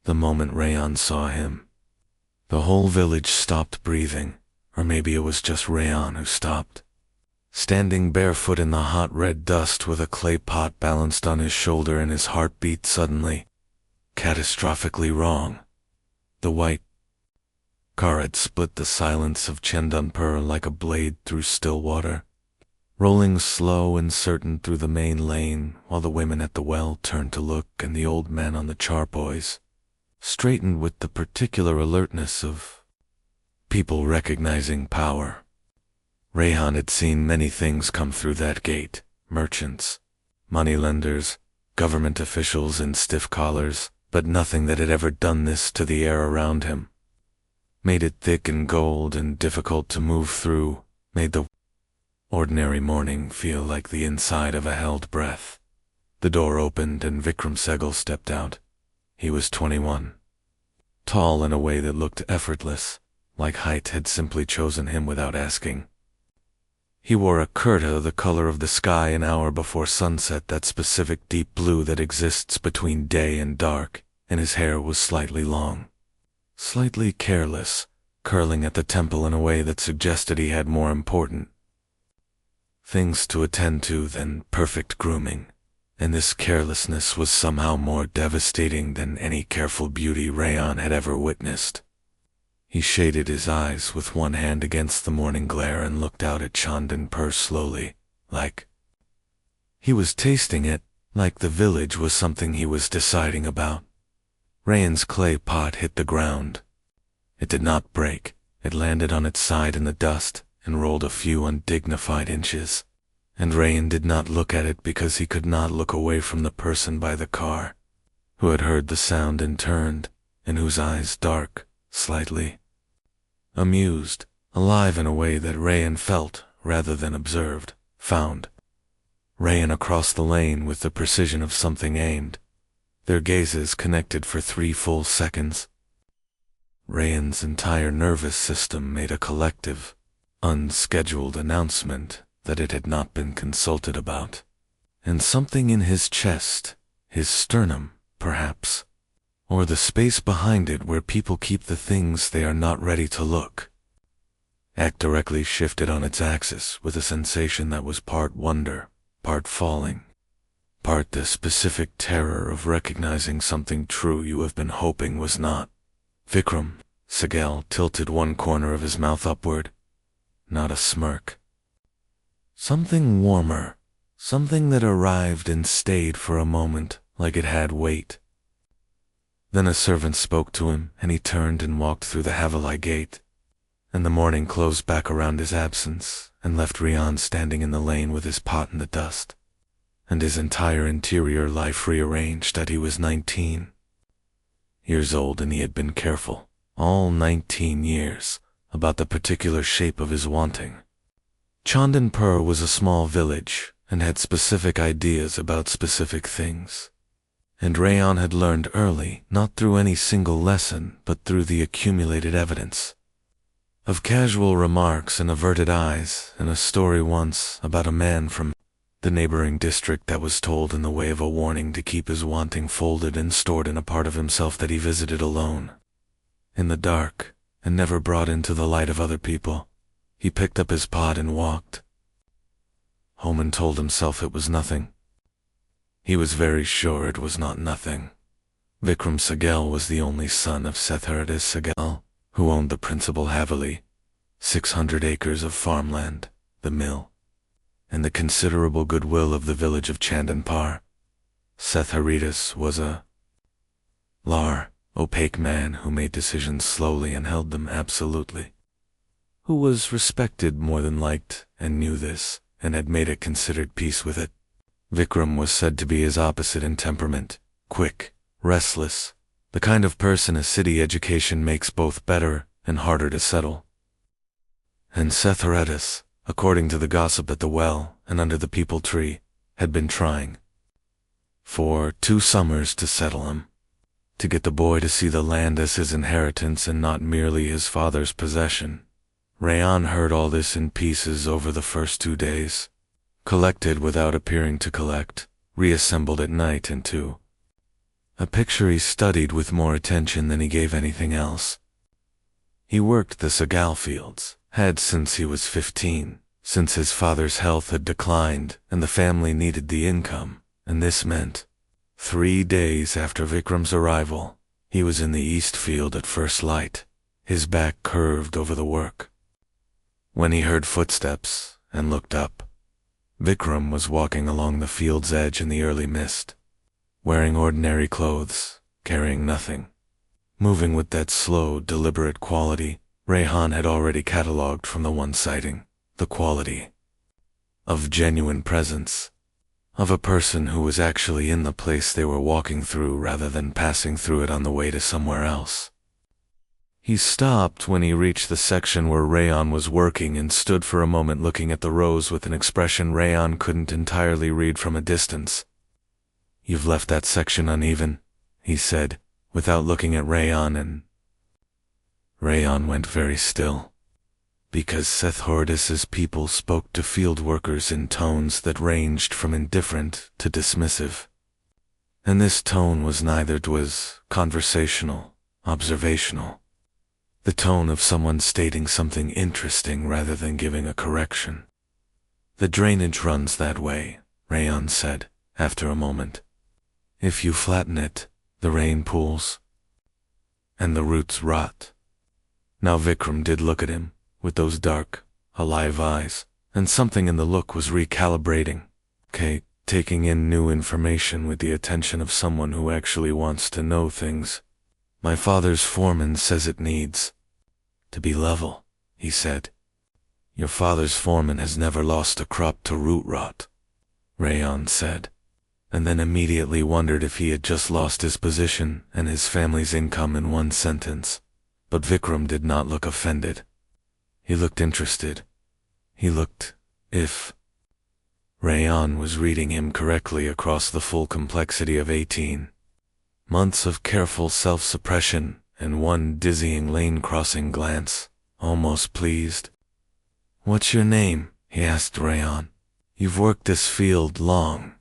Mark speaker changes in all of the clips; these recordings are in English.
Speaker 1: The moment Rayan saw him, the whole village stopped breathing, or maybe it was just Rayan who stopped. Standing barefoot in the hot red dust with a clay pot balanced on his shoulder, and his heart beat suddenly, catastrophically wrong. The white car had split the silence of Chandanpur like a blade through still water, rolling slow and certain through the main lane, while the women at the well turned to look, and the old men on the charpoys straightened with the particular alertness of people recognizing power. Rayan had seen many things come through that gate: merchants, moneylenders, government officials in stiff collars, but nothing that had ever done this to the air around him. Made it thick and gold and difficult to move through, made the ordinary morning feel like the inside of a held breath. The door opened and Vikram Sehgal stepped out. He was 21. Tall in a way that looked effortless, like height had simply chosen him without asking. He wore a kurta the color of the sky an hour before sunset, that specific deep blue that exists between day and dark, and his hair was slightly long, slightly careless, curling at the temple in a way that suggested he had more important things to attend to than perfect grooming, and this carelessness was somehow more devastating than any careful beauty Rayan had ever witnessed. He shaded his eyes with one hand against the morning glare and looked out at Chandanpur slowly, like he was tasting it, like the village was something he was deciding about. Rayan's clay pot hit the ground. It did not break. It landed on its side in the dust and rolled a few undignified inches. And Rayan did not look at it because he could not look away from the person by the car, who had heard the sound and turned, and whose eyes, dark, slightly amused, alive in a way that Rayan felt rather than observed, found Rayan across the lane with the precision of something aimed. Their gazes connected for 3 full seconds. Rayan's entire nervous system made a collective, unscheduled announcement that it had not been consulted about, and something in his chest, his sternum, perhaps, or the space behind it where people keep the things they are not ready to look, act directly shifted on its axis with a sensation that was part wonder, part falling, part the specific terror of recognizing something true you have been hoping was not. Vikram Sehgal tilted one corner of his mouth upward. Not a smirk. Something warmer, something that arrived and stayed for a moment like it had weight. Then a servant spoke to him, and he turned and walked through the Haveli gate, and the morning closed back around his absence and left Rayan standing in the lane with his pot in the dust, and his entire interior life rearranged that he was 19 years old, and he had been careful, all 19 years, about the particular shape of his wanting. Chandanpur was a small village and had specific ideas about specific things, and Rayan had learned early, not through any single lesson but through the accumulated evidence of casual remarks and averted eyes, and a story once about a man from the neighboring district that was told in the way of a warning to keep his wanting folded and stored in a part of himself that he visited alone, in the dark, and never brought into the light of other people. He picked up his pot and walked home and told himself it was nothing. He was very sure it was not nothing. Vikram Sehgal was the only son of Careless Sehgal, who owned the principal Haveli, 600 acres of farmland, the mill, and the considerable goodwill of the village of Chandanpur. Careless was a opaque man who made decisions slowly and held them absolutely, who was respected more than liked, and knew this, and had made a considered peace with it. Vikram was said to be his opposite in temperament, quick, restless, the kind of person a city education makes both better and harder to settle. And Careless, according to the gossip at the well and under the peepal tree, had been trying for 2 summers to settle him, to get the boy to see the land as his inheritance and not merely his father's possession. Rayan heard all this in pieces over the first 2 days, collected without appearing to collect, reassembled at night into a picture he studied with more attention than he gave anything else. He worked the Sehgal fields, had since he was 15, since his father's health had declined and the family needed the income, and this meant 3 days after Vikram's arrival, he was in the east field at first light, his back curved over the work. When he heard footsteps and looked up, Vikram was walking along the field's edge in the early mist, wearing ordinary clothes, carrying nothing, moving with that slow, deliberate quality Rayan had already catalogued from the one sighting, the quality of genuine presence, of a person who was actually in the place they were walking through rather than passing through it on the way to somewhere else. He stopped when he reached the section where Rayan was working and stood for a moment looking at the rows with an expression Rayan couldn't entirely read from a distance. "You've left that section uneven," he said, without looking at Rayan, and Rayan went very still, because Seth Hordis's people spoke to field workers in tones that ranged from indifferent to dismissive. And this tone was neither. It was conversational, observational, the tone of someone stating something interesting rather than giving a correction. "The drainage runs that way," Rayan said, after a moment. "If you flatten it, the rain pools, and the roots rot." Now Vikram did look at him, with those dark, alive eyes, and something in the look was recalibrating, taking in new information with the attention of someone who actually wants to know things. "My father's foreman says it needs to be level," he said. "Your father's foreman has never lost a crop to root rot," Rayan said, and then immediately wondered if he had just lost his position and his family's income in one sentence. But Vikram did not look offended. He looked interested. He looked if Rayan was reading him correctly across the full complexity of 18 months of careful self-suppression and one dizzying lane-crossing glance, almost pleased. "What's your name?" he asked Rayan. "You've worked this field long."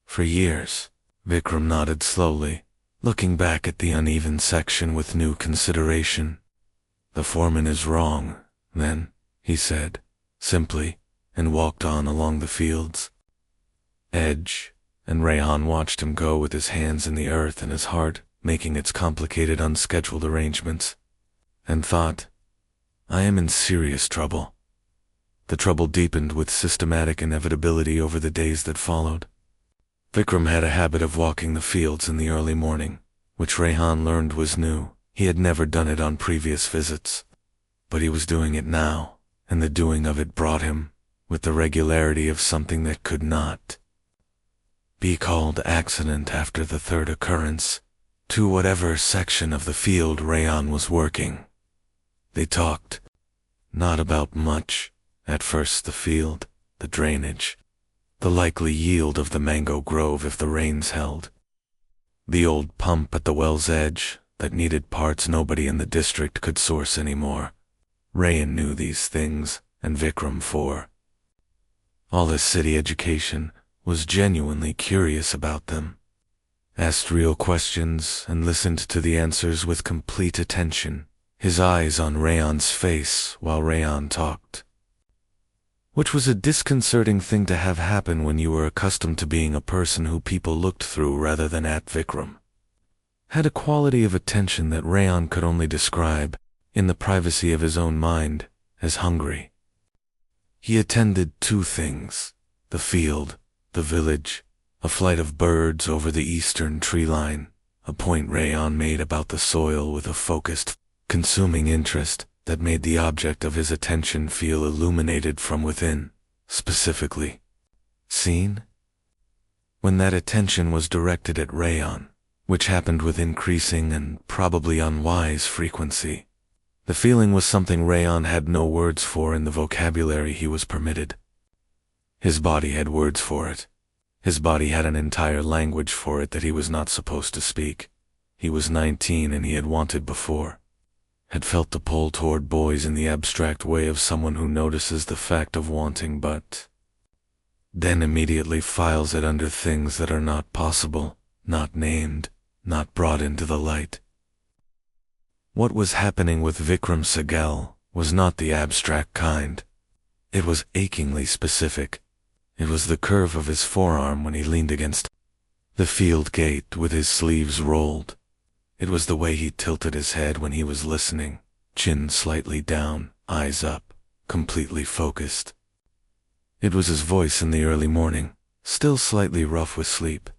Speaker 1: "For years." Vikram nodded slowly, looking back at the uneven section with new consideration. "The foreman is wrong, then," he said, simply, and walked on along the field's edge, and Rayan watched him go with his hands in the earth and his heart making its complicated unscheduled arrangements, and thought, "I am in serious trouble." The trouble deepened with systematic inevitability over the days that followed. Vikram had a habit of walking the fields in the early morning, which Rayan learned was new. He had never done it on previous visits. But he was doing it now, and the doing of it brought him, with the regularity of something that could not be called accident after the third occurrence, to whatever section of the field Rayan was working. They talked, not about much, at first the field, the drainage, the likely yield of the mango grove if the rains held, the old pump at the well's edge that needed parts nobody in the district could source anymore. Rayan knew these things, and Vikram, for all his city education, was genuinely curious about them, asked real questions and listened to the answers with complete attention, his eyes on Rayan's face while Rayan talked. Which was a disconcerting thing to have happen when you were accustomed to being a person who people looked through rather than at. Vikram had a quality of attention that Rayan could only describe, in the privacy of his own mind, as hungry. He attended 2 things: the field, the village, a flight of birds over the eastern tree line, a point Rayan made about the soil with a focused, consuming interest that made the object of his attention feel illuminated from within, specifically seen. When that attention was directed at Rayan, which happened with increasing and probably unwise frequency, the feeling was something Rayan had no words for in the vocabulary he was permitted. His body had words for it. His body had an entire language for it that he was not supposed to speak. He was 19 and he had wanted before, had felt the pull toward boys in the abstract way of someone who notices the fact of wanting but then immediately files it under things that are not possible, not named, not brought into the light. What was happening with Vikram Sehgal was not the abstract kind. It was achingly specific. It was the curve of his forearm when he leaned against the field gate with his sleeves rolled. It was the way he tilted his head when he was listening, chin slightly down, eyes up, completely focused. It was his voice in the early morning, still slightly rough with sleep,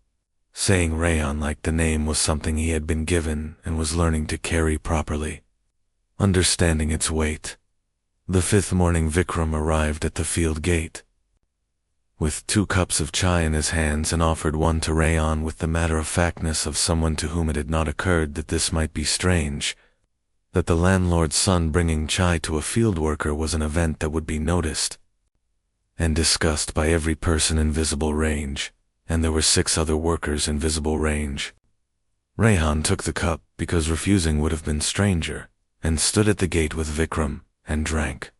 Speaker 1: saying Rayan like the name was something he had been given and was learning to carry properly, understanding its weight. The fifth morning Vikram arrived at the field gate with 2 cups of chai in his hands and offered one to Rayan with the matter-of-factness of someone to whom it had not occurred that this might be strange, that the landlord's son bringing chai to a field worker was an event that would be noticed and discussed by every person in visible range, and there were 6 other workers in visible range. Rayan took the cup because refusing would have been stranger, and stood at the gate with Vikram and drank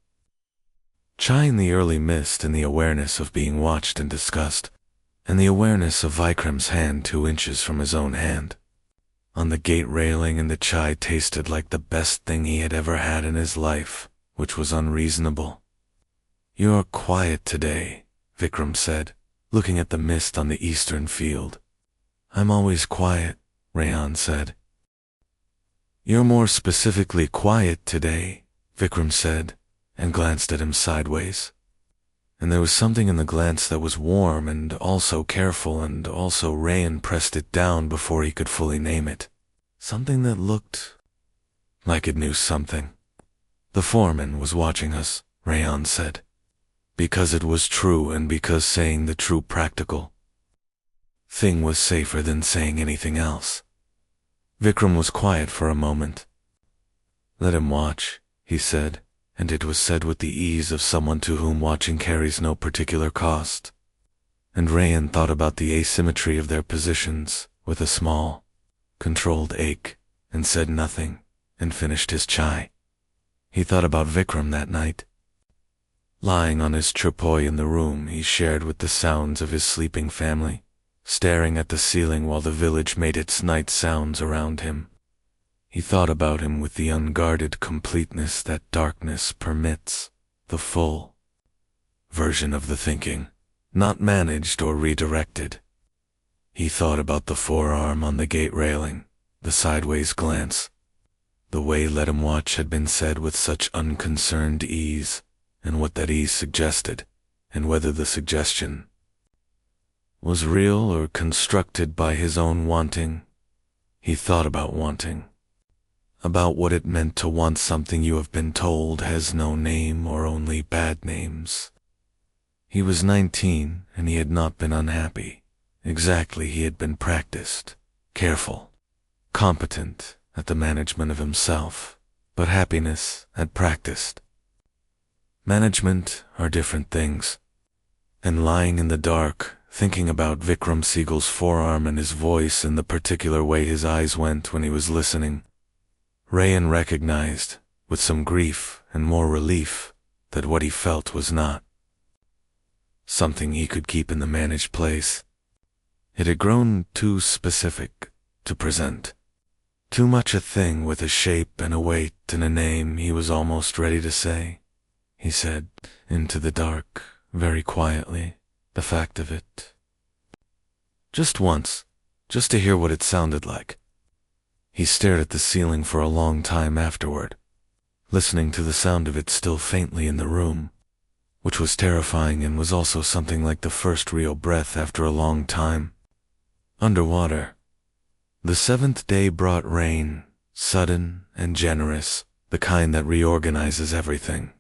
Speaker 1: chai in the early mist and the awareness of being watched and discussed, and the awareness of Vikram's hand 2 inches from his own hand on the gate railing, and the chai tasted like the best thing he had ever had in his life, which was unreasonable. "You're quiet today," Vikram said, looking at the mist on the eastern field. "I'm always quiet," Rayan said. "You're more specifically quiet today," Vikram said, and glanced at him sideways. And there was something in the glance that was warm and also careful, and also Rayan pressed it down before he could fully name it. Something that looked like it knew something. "The foreman was watching us," Rayan said, "because it was true and because saying the true practical thing was safer than saying anything else." Vikram was quiet for a moment. "Let him watch," he said, and it was said with the ease of someone to whom watching carries no particular cost. And Rayan thought about the asymmetry of their positions with a small, controlled ache, and said nothing, and finished his chai. He thought about Vikram that night. Lying on his tripod in the room he shared with the sounds of his sleeping family, staring at the ceiling while the village made its night sounds around him. He thought about him with the unguarded completeness that darkness permits, the full version of the thinking, not managed or redirected. He thought about the forearm on the gate railing, the sideways glance, the way "let him watch" had been said with such unconcerned ease, and what that ease suggested, and whether the suggestion was real or constructed by his own wanting. He thought about wanting, about what it meant to want something you have been told has no name or only bad names. He was 19 and he had not been unhappy. Exactly, he had been practiced, careful, competent at the management of himself, but happiness had practiced. Management are different things. And lying in the dark, thinking about Vikram Sehgal's forearm and his voice and the particular way his eyes went when he was listening, Rayan recognized, with some grief and more relief, that what he felt was not something he could keep in the managed place. It had grown too specific to present. Too much a thing with a shape and a weight and a name he was almost ready to say. He said, into the dark, very quietly, the fact of it. Just once, just to hear what it sounded like. He stared at the ceiling for a long time afterward, listening to the sound of it still faintly in the room, which was terrifying and was also something like the first real breath after a long time. Underwater. The 7th day brought rain, sudden and generous, the kind that reorganizes everything.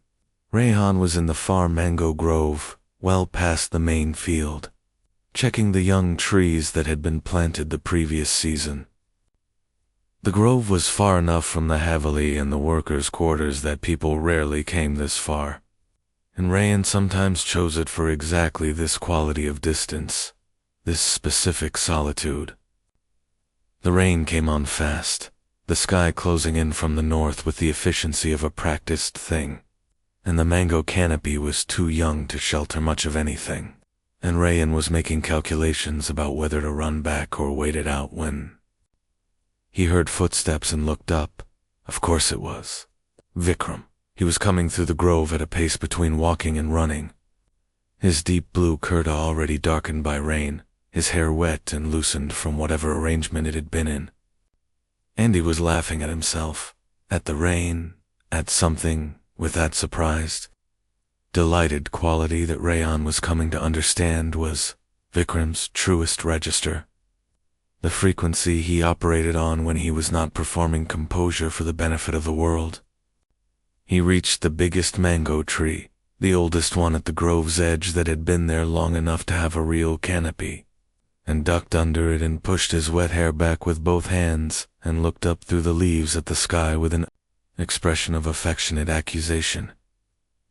Speaker 1: Rayan was in the far mango grove, well past the main field, checking the young trees that had been planted the previous season. The grove was far enough from the Haveli and the workers' quarters that people rarely came this far, and Rayan sometimes chose it for exactly this quality of distance, this specific solitude. The rain came on fast, the sky closing in from the north with the efficiency of a practiced thing, and the mango canopy was too young to shelter much of anything, and Rayan was making calculations about whether to run back or wait it out when He heard footsteps and looked up. Of course it was Vikram. He was coming through the grove at a pace between walking and running. His deep blue kurta already darkened by rain, his hair wet and loosened from whatever arrangement it had been in. And he was laughing at himself, at the rain, at something, with that surprised, delighted quality that Rayan was coming to understand was Vikram's truest register. The frequency he operated on when he was not performing composure for the benefit of the world. He reached the biggest mango tree, the oldest one at the grove's edge that had been there long enough to have a real canopy, and ducked under it and pushed his wet hair back with both hands and looked up through the leaves at the sky with an expression of affectionate accusation.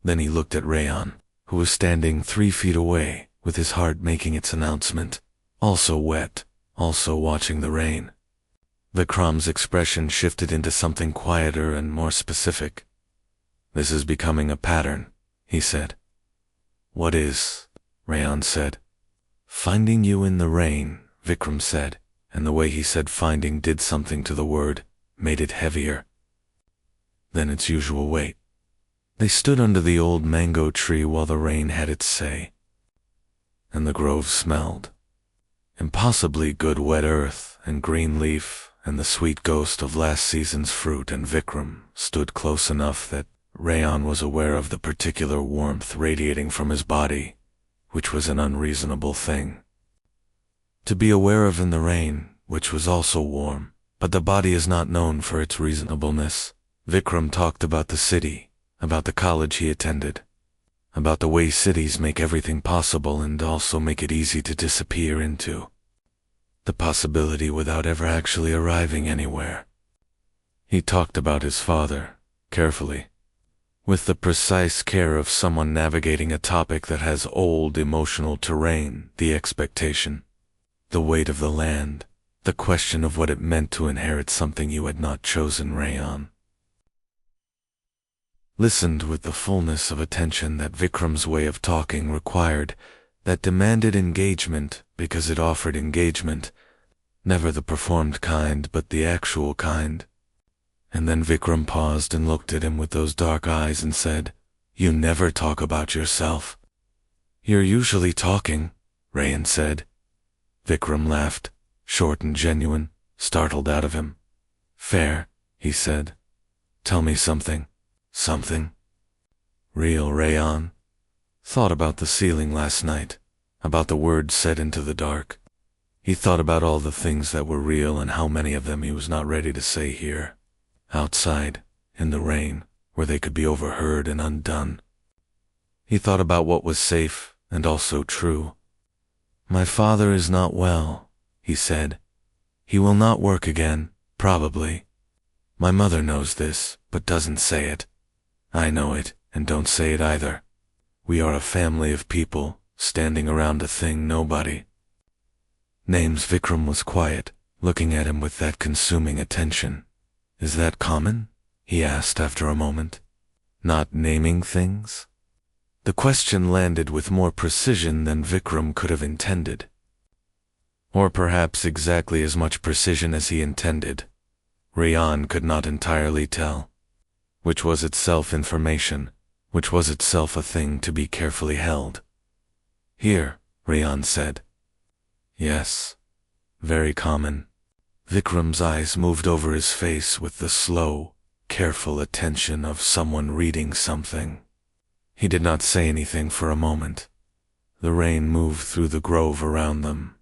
Speaker 1: Then he looked at Rayan, who was standing 3 feet away, with his heart making its announcement, also wet, also watching the rain. Vikram's expression shifted into something quieter and more specific. "This is becoming a pattern," he said. "What is?" Rayan said. "Finding you in the rain," Vikram said, and the way he said finding did something to the word, made it heavier than its usual weight. They stood under the old mango tree while the rain had its say, and the grove smelled. Impossibly good wet earth and green leaf and the sweet ghost of last season's fruit, and Vikram stood close enough that Rayan was aware of the particular warmth radiating from his body, which was an unreasonable thing to be aware of in the rain, which was also warm, but the body is not known for its reasonableness. Vikram talked about the city, about the college he attended, about the way cities make everything possible and also make it easy to disappear into the possibility without ever actually arriving anywhere. He talked about his father, carefully, with the precise care of someone navigating a topic that has old emotional terrain, the expectation, the weight of the land, the question of what it meant to inherit something you had not chosen. Rayan listened with the fullness of attention that Vikram's way of talking required, that demanded engagement because it offered engagement, never the performed kind but the actual kind. And then Vikram paused and looked at him with those dark eyes and said, "You never talk about yourself." "You're usually talking," Rayan said. Vikram laughed, short and genuine, startled out of him. "Fair," he said. "Tell me something." "Something?" "Real." Rayan thought about the ceiling last night, about the words said into the dark. He thought about all the things that were real and how many of them he was not ready to say here, outside, in the rain, where they could be overheard and undone. He thought about what was safe and also true. "My father is not well," he said. "He will not work again, probably. My mother knows this, but doesn't say it. I know it, and don't say it either. We are a family of people, standing around a thing nobody names." Vikram was quiet, looking at him with that consuming attention. "Is that common?" he asked after a moment. "Not naming things?" The question landed with more precision than Vikram could have intended. Or perhaps exactly as much precision as he intended. Rayan could not entirely tell. Which was itself information, which was itself a thing to be carefully held. "Here," Rayan said. "Yes. Very common." Vikram's eyes moved over his face with the slow, careful attention of someone reading something. He did not say anything for a moment. The rain moved through the grove around them.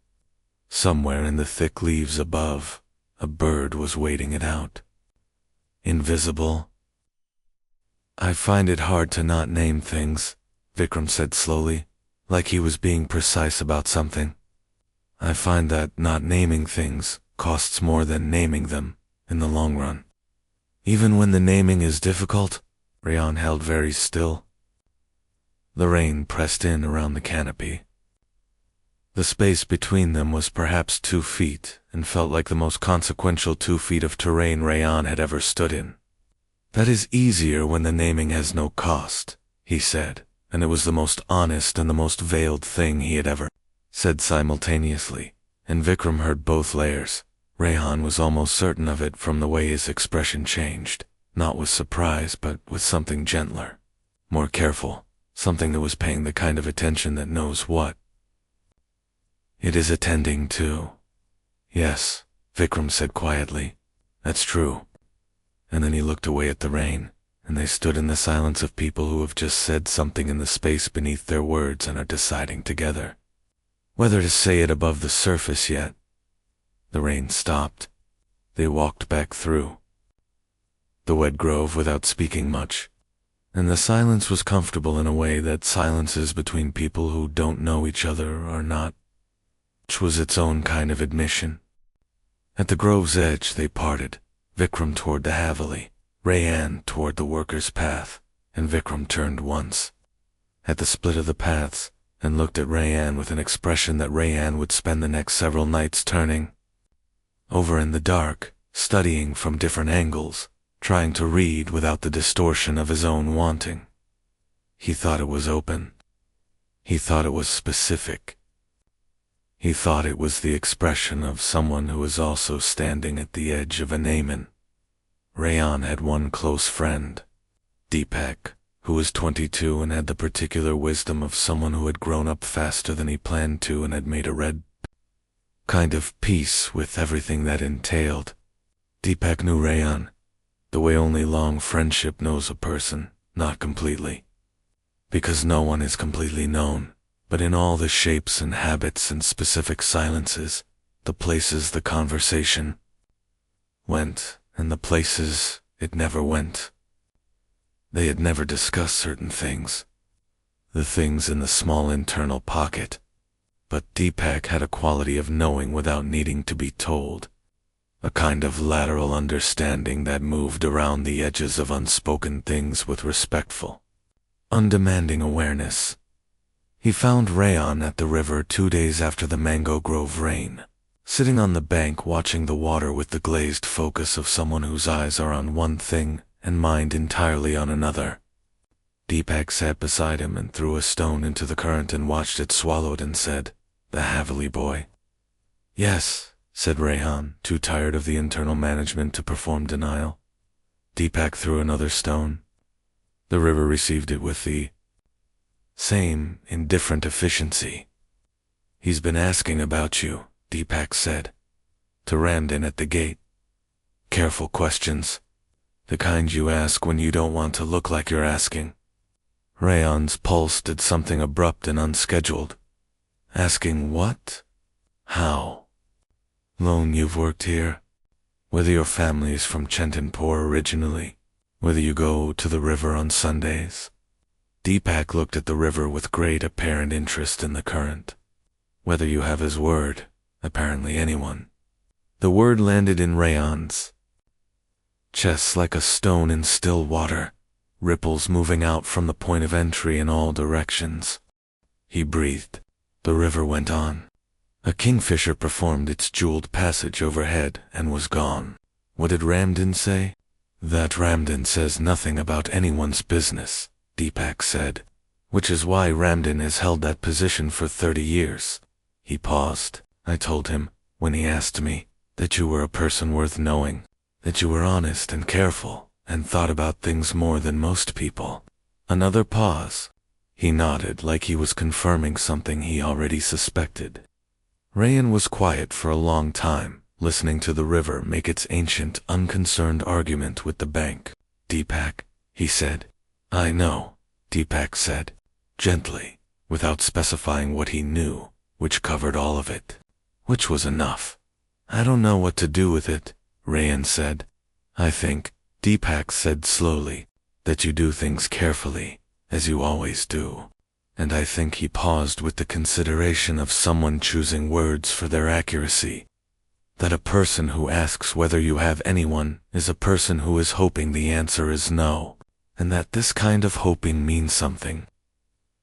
Speaker 1: Somewhere in the thick leaves above, a bird was waiting it out. Invisible. "I find it hard to not name things," Vikram said slowly, like he was being precise about something. "I find that not naming things costs more than naming them in the long run." "Even when the naming is difficult?" Rayan held very still. The rain pressed in around the canopy. The space between them was perhaps 2 feet and felt like the most consequential 2 feet of terrain Rayan had ever stood in. "That is easier when the naming has no cost," he said, and it was the most honest and the most veiled thing he had ever said simultaneously, and Vikram heard both layers, Rayan was almost certain of it from the way his expression changed, not with surprise but with something gentler, more careful, something that was paying the kind of attention that knows what it is attending to. Yes, Vikram said quietly. That's true. And then he looked away at the rain, and they stood in the silence of people who have just said something in the space beneath their words and are deciding together whether to say it above the surface yet. The rain stopped. They walked back through the wet grove without speaking much, and the silence was comfortable in a way that silences between people who don't know each other are not, which was its own kind of admission. At the grove's edge they parted, Vikram toward the Haveli, Rayan toward the workers' path, and Vikram turned once at the split of the paths and looked at Rayan with an expression that Rayan would spend the next several nights turning over in the dark, studying from different angles, trying to read without the distortion of his own wanting. He thought it was open. He thought it was specific. He thought it was the expression of someone who is also standing at the edge of an amen. Rayan had one close friend, Deepak, who was 22 and had the particular wisdom of someone who had grown up faster than he planned to and had made a red kind of peace with everything that entailed. Deepak knew Rayan, the way only long friendship knows a person, not completely. Because no one is completely known, but in all the shapes and habits and specific silences, the places the conversation went, and the places it never went. They had never discussed certain things, the things in the small internal pocket, but Deepak had a quality of knowing without needing to be told, a kind of lateral understanding that moved around the edges of unspoken things with respectful, undemanding awareness. He found Rayan at the river 2 days after the mango grove rain, sitting on the bank watching the water with the glazed focus of someone whose eyes are on one thing and mind entirely on another. Deepak sat beside him and threw a stone into the current and watched it swallowed and said, "The Haveli boy." "Yes," said Rayan, too tired of the internal management to perform denial. Deepak threw another stone. The river received it with the same indifferent efficiency. "He's been asking about you," Deepak said, to Ramdan at the gate. "Careful questions. The kind you ask when you don't want to look like you're asking." Rayan's pulse did something abrupt and unscheduled. "Asking what? How long you've worked here? Whether your family is from Chandanpur originally? Whether you go to the river on Sundays?" Deepak looked at the river with great apparent interest in the current. "Whether you have his word, apparently anyone." The word landed in Rayan's chest like a stone in still water, ripples moving out from the point of entry in all directions. He breathed. The river went on. A kingfisher performed its jeweled passage overhead and was gone. What did Ramdan say? "That Ramdan says nothing about anyone's business," Deepak said, "which is why Ramdan has held that position for 30 years. He paused. "I told him, when he asked me, that you were a person worth knowing, that you were honest and careful, and thought about things more than most people." Another pause. He nodded like he was confirming something he already suspected. Rayan was quiet for a long time, listening to the river make its ancient, unconcerned argument with the bank. "Deepak," he said. "I know," Deepak said, gently, without specifying what he knew, which covered all of it, which was enough. "I don't know what to do with it," Rayan said. "I think," Deepak said slowly, "that you do things carefully, as you always do." And I think he paused with the consideration of someone choosing words for their accuracy. That a person who asks whether you have anyone is a person who is hoping the answer is no, and that this kind of hoping means something.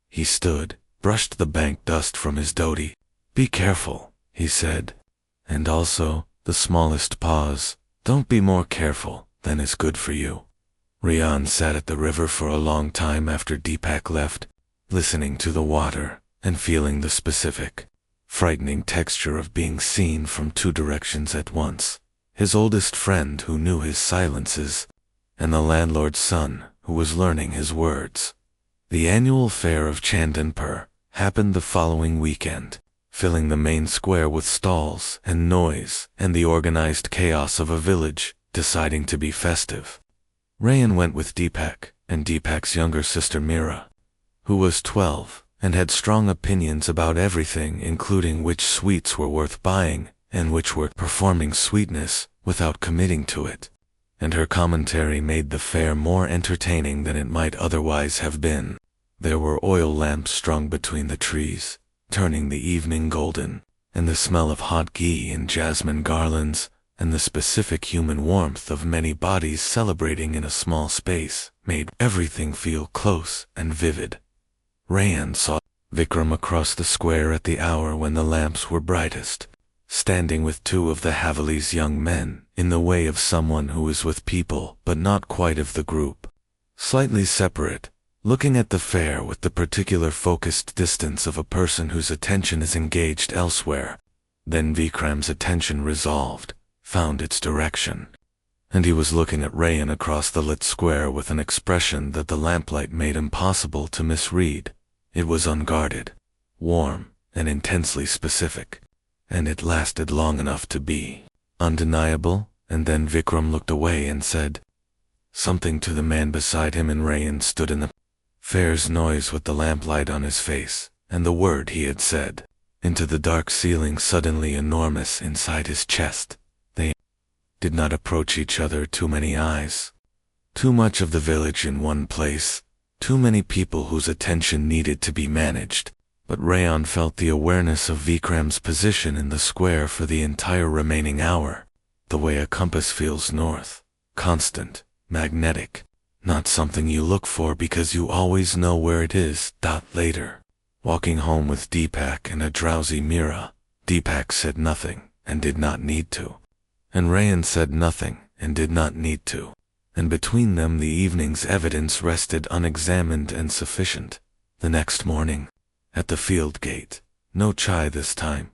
Speaker 1: He stood, brushed the bank dust from his dhoti. "Be careful," he said. And also, the smallest pause, "don't be more careful than is good for you." Rayan sat at the river for a long time after Deepak left, listening to the water and feeling the specific frightening texture of being seen from two directions at once. His oldest friend who knew his silences, and the landlord's son who was learning his words. The annual fair of Chandanpur happened the following weekend, filling the main square with stalls and noise and the organized chaos of a village deciding to be festive. Rayan went with Deepak and Deepak's younger sister Meera, who was 12 and had strong opinions about everything, including which sweets were worth buying and which were performing sweetness without committing to it. And her commentary made the fair more entertaining than it might otherwise have been. There were oil lamps strung between the trees, turning the evening golden, and the smell of hot ghee and jasmine garlands, and the specific human warmth of many bodies celebrating in a small space made everything feel close and vivid. Rayan saw Vikram across the square at the hour when the lamps were brightest, standing with two of the Haveli's young men, in the way of someone who is with people but not quite of the group. Slightly separate, looking at the fair with the particular focused distance of a person whose attention is engaged elsewhere. Then Vikram's attention resolved, found its direction. And he was looking at Rayan across the lit square with an expression that the lamplight made impossible to misread. It was unguarded, warm, and intensely specific, and it lasted long enough to be undeniable. And then Vikram looked away and said something to the man beside him, and Rayan stood in the fair's noise with the lamplight on his face, and the word he had said, into the dark ceiling suddenly enormous inside his chest. They did not approach each other. Too many eyes. Too much of the village in one place. Too many people whose attention needed to be managed. But Rayan felt the awareness of Vikram's position in the square for the entire remaining hour, the way a compass feels north, constant, magnetic, not something you look for because you always know where it is. Later, walking home with Deepak and a drowsy Meera, Deepak said nothing and did not need to, and Rayan said nothing and did not need to, and between them the evening's evidence rested unexamined and sufficient. The next morning, at the field gate, no chai this time.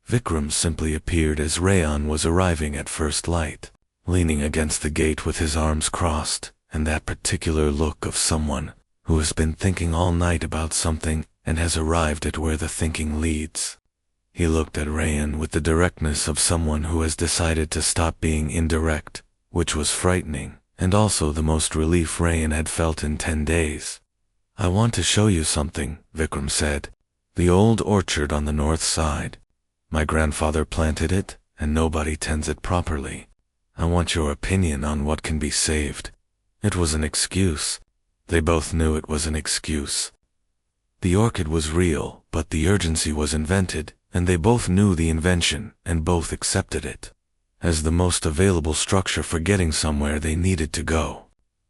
Speaker 1: Vikram simply appeared as Rayan was arriving at first light, leaning against the gate with his arms crossed, and that particular look of someone who has been thinking all night about something and has arrived at where the thinking leads. He looked at Rayan with the directness of someone who has decided to stop being indirect, which was frightening, and also the most relief Rayan had felt in 10 days. "I want to show you something," Vikram said. "The old orchard on the north side. My grandfather planted it, and nobody tends it properly. I want your opinion on what can be saved." It was an excuse. They both knew it was an excuse. The orchid was real, but the urgency was invented, and they both knew the invention, and both accepted it as the most available structure for getting somewhere they needed to go.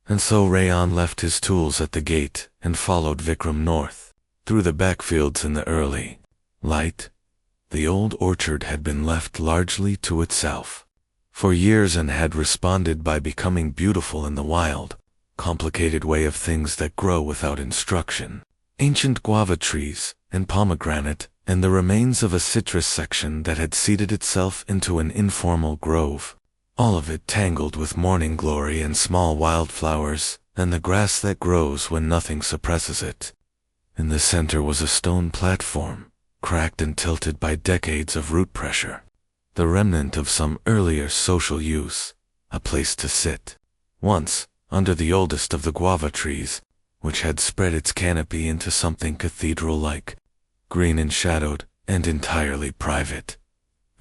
Speaker 1: And so Rayan left his tools at the gate and followed Vikram north, through the backfields in the early light. The old orchard had been left largely to itself for years and had responded by becoming beautiful in the wild, complicated way of things that grow without instruction. Ancient guava trees and pomegranate and the remains of a citrus section that had seeded itself into an informal grove. All of it tangled with morning glory and small wildflowers, and the grass that grows when nothing suppresses it. In the center was a stone platform, cracked and tilted by decades of root pressure, the remnant of some earlier social use, a place to sit. Once, under the oldest of the guava trees, which had spread its canopy into something cathedral-like, green and shadowed, and entirely private.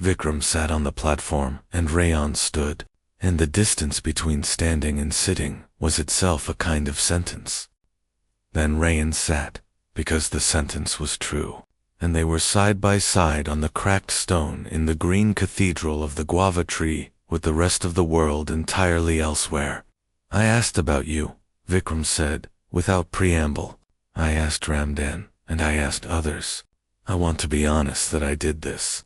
Speaker 1: Vikram sat on the platform, and Rayan stood, and the distance between standing and sitting was itself a kind of sentence. Then Rayan sat, because the sentence was true, and they were side by side on the cracked stone in the green cathedral of the guava tree, with the rest of the world entirely elsewhere. "I asked about you," Vikram said, without preamble. "I asked Ramdan, and I asked others. I want to be honest that I did this."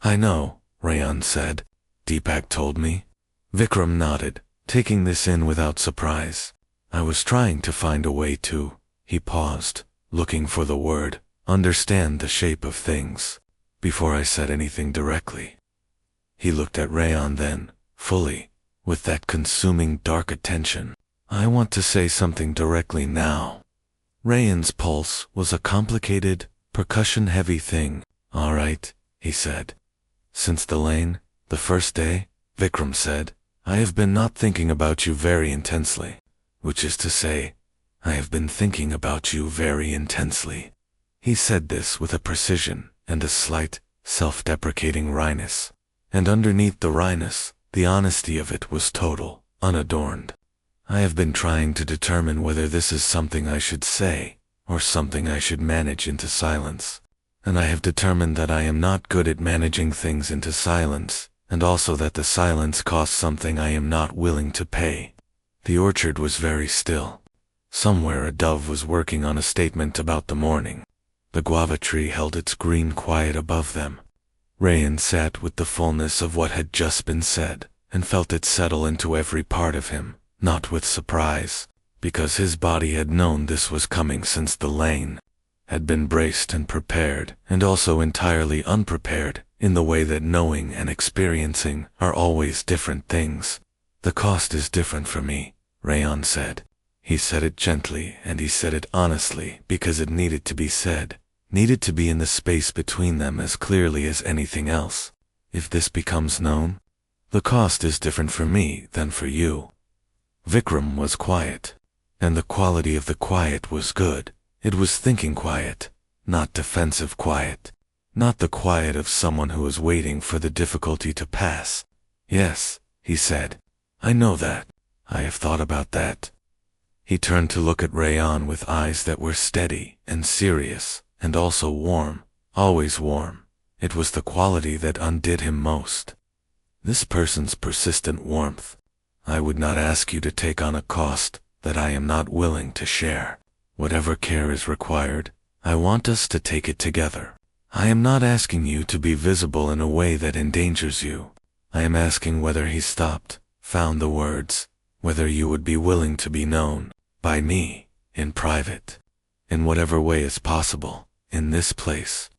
Speaker 1: "I know," Rayan said. "Deepak told me." Vikram nodded, taking this in without surprise. "I was trying to find a way to," he paused, looking for the word, "understand the shape of things. before I said anything directly. He looked at Rayan then, fully, with that consuming dark attention. I want to say something directly now. Rayan's pulse was a complicated, percussion-heavy thing. All right, he said. Since the lane, the first day, Vikram said, I have been not thinking about you very intensely. Which is to say, I have been thinking about you very intensely. He said this with a precision and a slight, self-deprecating wryness. And underneath the wryness, the honesty of it was total, unadorned. I have been trying to determine whether this is something I should say, or something I should manage into silence. And I have determined that I am not good at managing things into silence, and also that the silence costs something I am not willing to pay. The orchard was very still. Somewhere a dove was working on a statement about the morning. The guava tree held its green quiet above them. Rayan sat with the fullness of what had just been said, and felt it settle into every part of him, not with surprise, because his body had known this was coming since the lane, had been braced and prepared, and also entirely unprepared, in the way that knowing and experiencing are always different things. The cost is different for me, Rayan said. He said it gently, and he said it honestly, because it needed to be said, needed to be in the space between them as clearly as anything else. If this becomes known, the cost is different for me than for you. Vikram was quiet, and the quality of the quiet was good. It was thinking quiet, not defensive quiet, not the quiet of someone who is waiting for the difficulty to pass. Yes, he said, I know that. I have thought about that. He turned to look at Rayan with eyes that were steady and serious, and also warm, always warm. It was the quality that undid him most. This person's persistent warmth. I would not ask you to take on a cost that I am not willing to share. Whatever care is required, I want us to take it together. I am not asking you to be visible in a way that endangers you. I am asking whether he stopped, found the words, whether you would be willing to be known, by me, in private, in whatever way is possible, in this place.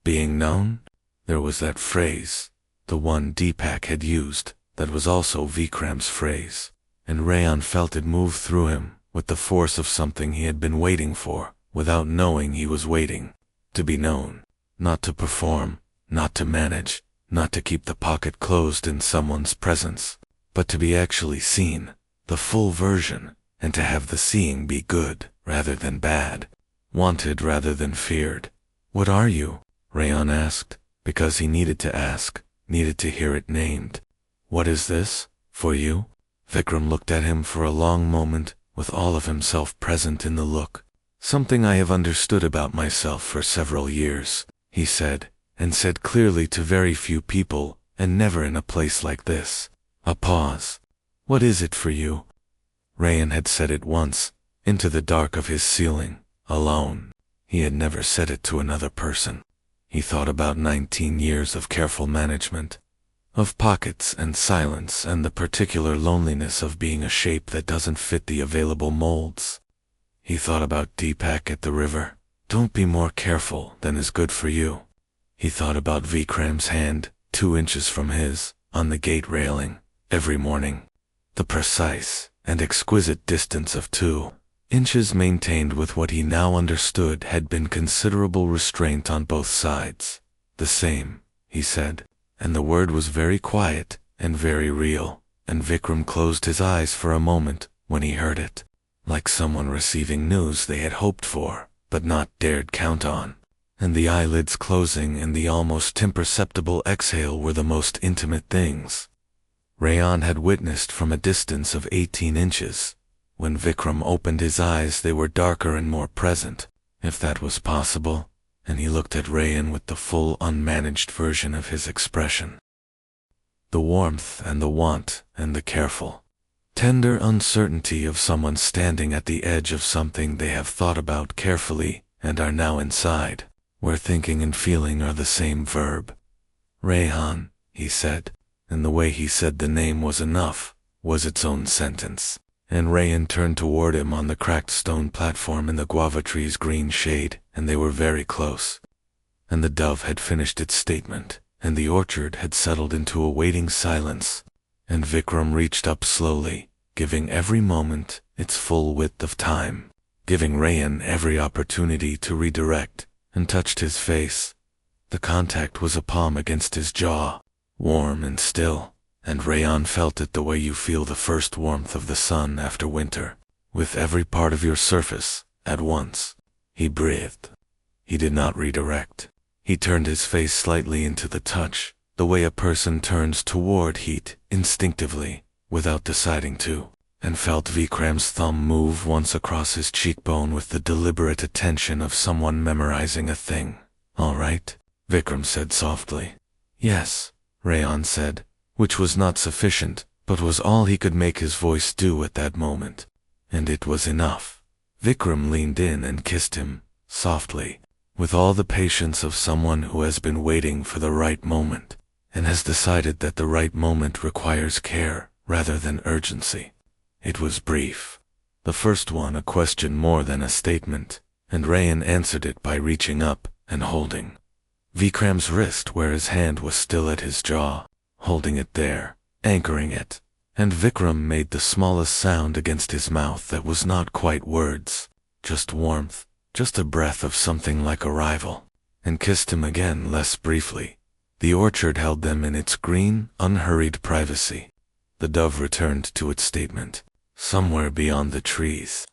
Speaker 1: Being known? There was that phrase, the one Deepak had used, that was also Vikram's phrase, and Rayan felt it move through him with the force of something he had been waiting for, without knowing he was waiting. To be known, not to perform, not to manage, not to keep the pocket closed in someone's presence, but to be actually seen, the full version, and to have the seeing be good rather than bad, wanted rather than feared. What are you? Rayan asked, because he needed to ask, needed to hear it named. What is this, for you? Vikram looked at him for a long moment, with all of himself present in the look. Something I have understood about myself for several years, he said, and said clearly to very few people, and never in a place like this. A pause. What is it for you? Rayan had said it once, into the dark of his ceiling, alone. He had never said it to another person. He thought about 19 years of careful management, of pockets and silence and the particular loneliness of being a shape that doesn't fit the available molds. He thought about Deepak at the river. Don't be more careful than is good for you. He thought about Vikram's hand, 2 inches from his, on the gate railing, every morning. The precise and exquisite distance of 2 inches maintained with what he now understood had been considerable restraint on both sides. The same, he said, and the word was very quiet and very real, and Vikram closed his eyes for a moment when he heard it, like someone receiving news they had hoped for, but not dared count on. And the eyelids closing and the almost imperceptible exhale were the most intimate things Rayan had witnessed from a distance of 18 inches. When Vikram opened his eyes they were darker and more present, if that was possible, and he looked at Rayan with the full unmanaged version of his expression. The warmth and the want and the careful, tender uncertainty of someone standing at the edge of something they have thought about carefully and are now inside, where thinking and feeling are the same verb. Rayan, he said, and the way he said the name was enough, was its own sentence, and Rayan turned toward him on the cracked stone platform in the guava tree's green shade, and they were very close. and the dove had finished its statement, and the orchard had settled into a waiting silence, and Vikram reached up slowly, giving every moment its full width of time, giving Rayan every opportunity to redirect, and touched his face. The contact was a palm against his jaw, warm and still, and Rayan felt it the way you feel the first warmth of the sun after winter, with every part of your surface, at once. He breathed. He did not redirect. He turned his face slightly into the touch, the way a person turns toward heat, instinctively, without deciding to, and felt Vikram's thumb move once across his cheekbone with the deliberate attention of someone memorizing a thing. "All right?" Vikram said softly. "Yes," Rayan said, which was not sufficient, but was all he could make his voice do at that moment. And it was enough. Vikram leaned in and kissed him, softly, with all the patience of someone who has been waiting for the right moment, and has decided that the right moment requires care rather than urgency. It was brief. The first one a question more than a statement, and Rayan answered it by reaching up and holding Vikram's wrist where his hand was still at his jaw, holding it there, anchoring it, and Vikram made the smallest sound against his mouth that was not quite words, just warmth, just a breath of something like arrival, and kissed him again less briefly. The orchard held them in its green, unhurried privacy. The dove returned to its statement, somewhere beyond the trees.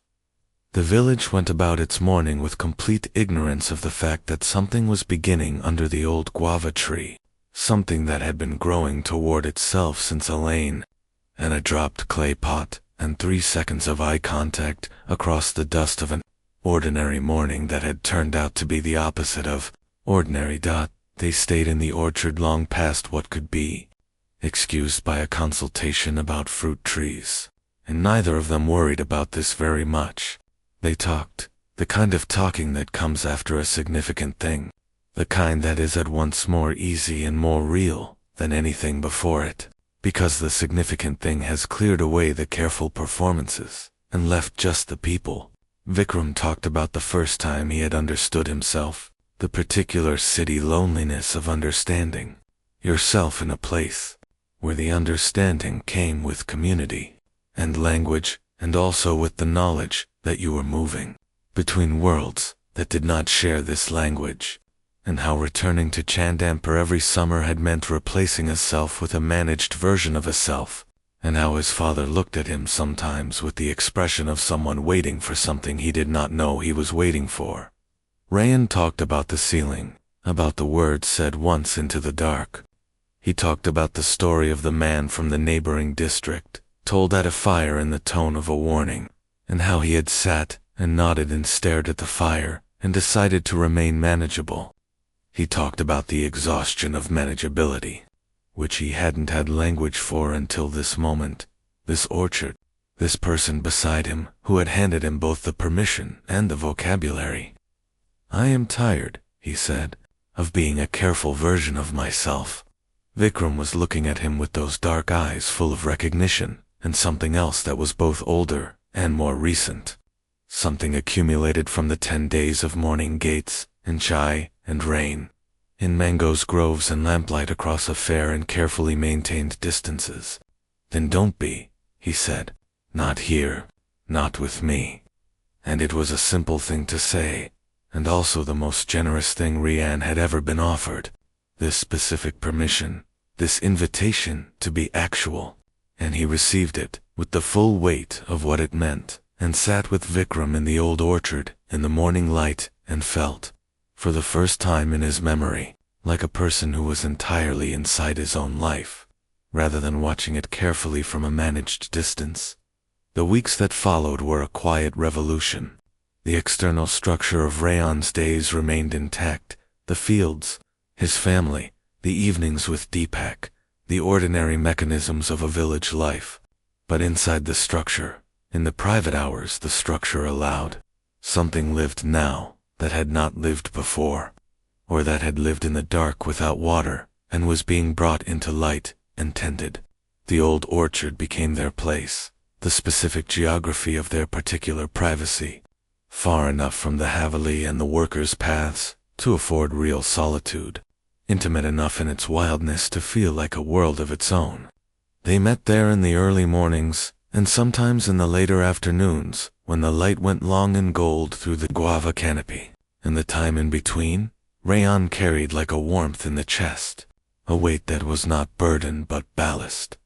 Speaker 1: The village went about its morning with complete ignorance of the fact that something was beginning under the old guava tree, something that had been growing toward itself since a lane, and a dropped clay pot, and 3 seconds of eye contact across the dust of an ordinary morning that had turned out to be the opposite of ordinary. They stayed in the orchard long past what could be excused by a consultation about fruit trees, and neither of them worried about this very much. They talked, the kind of talking that comes after a significant thing, the kind that is at once more easy and more real than anything before it, because the significant thing has cleared away the careful performances and left just the people. Vikram talked about the first time he had understood himself, the particular city loneliness of understanding yourself in a place where the understanding came with community and language, and also with the knowledge that you were moving between worlds that did not share this language, and how returning to Chandanpur every summer had meant replacing a self with a managed version of a self, and how his father looked at him sometimes with the expression of someone waiting for something he did not know he was waiting for. Rayan talked about the ceiling, about the words said once into the dark. He talked about the story of the man from the neighboring district, told at a fire in the tone of a warning, and how he had sat and nodded and stared at the fire and decided to remain manageable. He talked about the exhaustion of manageability, which he hadn't had language for until this moment, this orchard, this person beside him who had handed him both the permission and the vocabulary. "I am tired," he said, "of being a careful version of myself." Vikram was looking at him with those dark eyes full of recognition and something else that was both older and more recent, something accumulated from the 10 days of morning gates and chai and rain, in mangoes groves and lamplight across a fair and carefully maintained distances. "Then don't be," he said. "Not here, not with me." And it was a simple thing to say, and also the most generous thing Rayan had ever been offered, this specific permission, this invitation to be actual, and he received it with the full weight of what it meant, and sat with Vikram in the old orchard in the morning light and felt, for the first time in his memory, like a person who was entirely inside his own life, rather than watching it carefully from a managed distance. The weeks that followed were a quiet revolution. The external structure of Rayan's days remained intact, the fields, his family, the evenings with Deepak, the ordinary mechanisms of a village life. But inside the structure, in the private hours the structure allowed, something lived now that had not lived before, or that had lived in the dark without water and was being brought into light and tended. The old orchard became their place, the specific geography of their particular privacy, far enough from the Haveli and the workers' paths, to afford real solitude, intimate enough in its wildness to feel like a world of its own. They met there in the early mornings, and sometimes in the later afternoons, when the light went long and gold through the guava canopy. And the time in between, Rayan carried like a warmth in the chest, a weight that was not burden but ballast.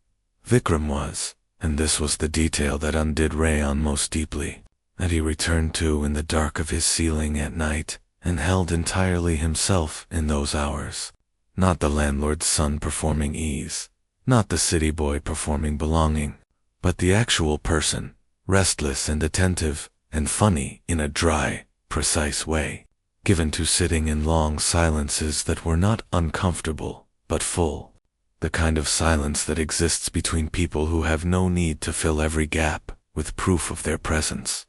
Speaker 1: Vikram was, and this was the detail that undid Rayan most deeply, that he returned to in the dark of his ceiling at night, and held entirely himself in those hours. Not the landlord's son performing ease, not the city boy performing belonging, but the actual person, restless and attentive, and funny in a dry, precise way, given to sitting in long silences that were not uncomfortable, but full. The kind of silence that exists between people who have no need to fill every gap with proof of their presence.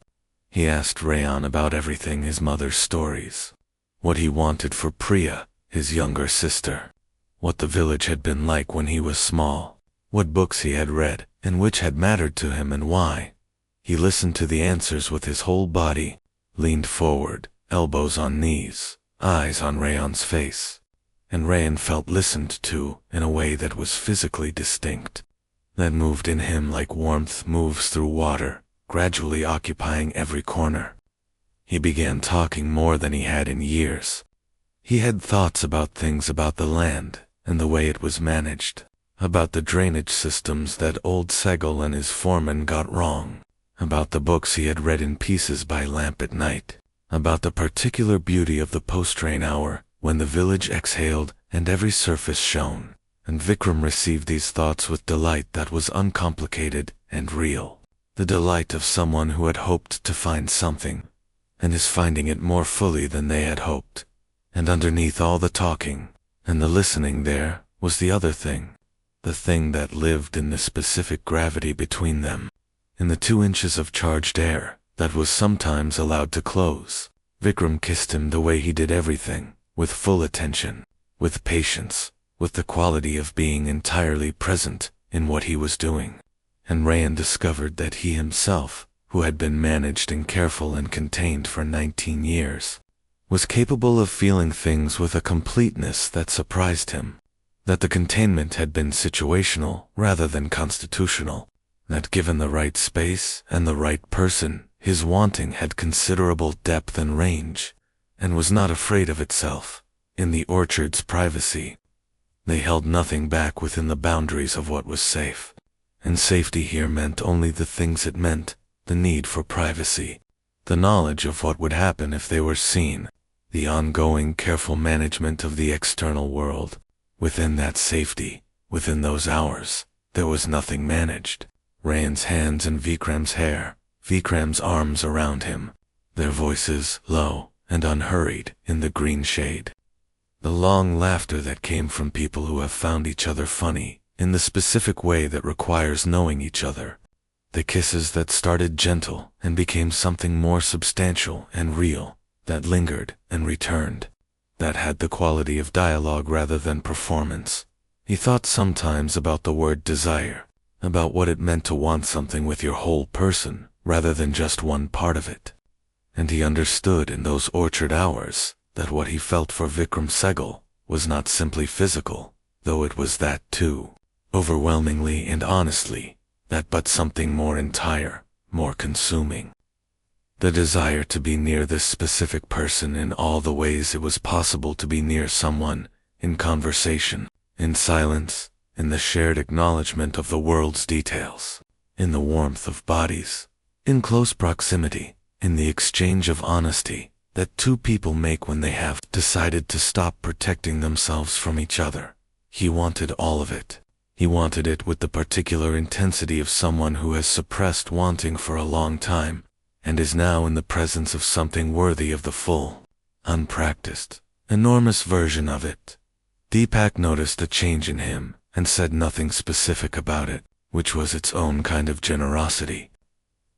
Speaker 1: He asked Rayan about everything: his mother's stories, what he wanted for Priya, his younger sister, what the village had been like when he was small, what books he had read, and which had mattered to him and why. He listened to the answers with his whole body, leaned forward, elbows on knees, eyes on Rayan's face. And Rayan felt listened to in a way that was physically distinct, that moved in him like warmth moves through water, gradually occupying every corner. He began talking more than he had in years. He had thoughts about things, about the land and the way it was managed, about the drainage systems that old Sehgal and his foreman got wrong, about the books he had read in pieces by lamp at night, about the particular beauty of the post-rain hour when the village exhaled and every surface shone. And Vikram received these thoughts with delight that was uncomplicated and real, the delight of someone who had hoped to find something, and is finding it more fully than they had hoped. And underneath all the talking and the listening there was the other thing, the thing that lived in the specific gravity between them, in the 2 inches of charged air that was sometimes allowed to close. Vikram kissed him the way he did everything, with full attention, with patience, with the quality of being entirely present in what he was doing. And Rayan discovered that he himself, who had been managed and careful and contained for 19 years, was capable of feeling things with a completeness that surprised him, that the containment had been situational rather than constitutional, that given the right space and the right person, his wanting had considerable depth and range, and was not afraid of itself. In the orchard's privacy, they held nothing back within the boundaries of what was safe. And safety here meant only the things it meant: the need for privacy, the knowledge of what would happen if they were seen, the ongoing careful management of the external world. Within that safety, within those hours, there was nothing managed. Rayan's hands in Vikram's hair, Vikram's arms around him, their voices low and unhurried in the green shade. The long laughter that came from people who have found each other funny in the specific way that requires knowing each other. The kisses that started gentle and became something more substantial and real, that lingered and returned, that had the quality of dialogue rather than performance. He thought sometimes about the word desire, about what it meant to want something with your whole person rather than just one part of it. And he understood in those orchard hours that what he felt for Vikram Sehgal was not simply physical, though it was that too, overwhelmingly and honestly, that but something more entire, more consuming. The desire to be near this specific person in all the ways it was possible to be near someone, in conversation, in silence, in the shared acknowledgement of the world's details, in the warmth of bodies, in close proximity, in the exchange of honesty that two people make when they have decided to stop protecting themselves from each other. He wanted all of it. He wanted it with the particular intensity of someone who has suppressed wanting for a long time, and is now in the presence of something worthy of the full, unpracticed, enormous version of it. Deepak noticed a change in him, and said nothing specific about it, which was its own kind of generosity.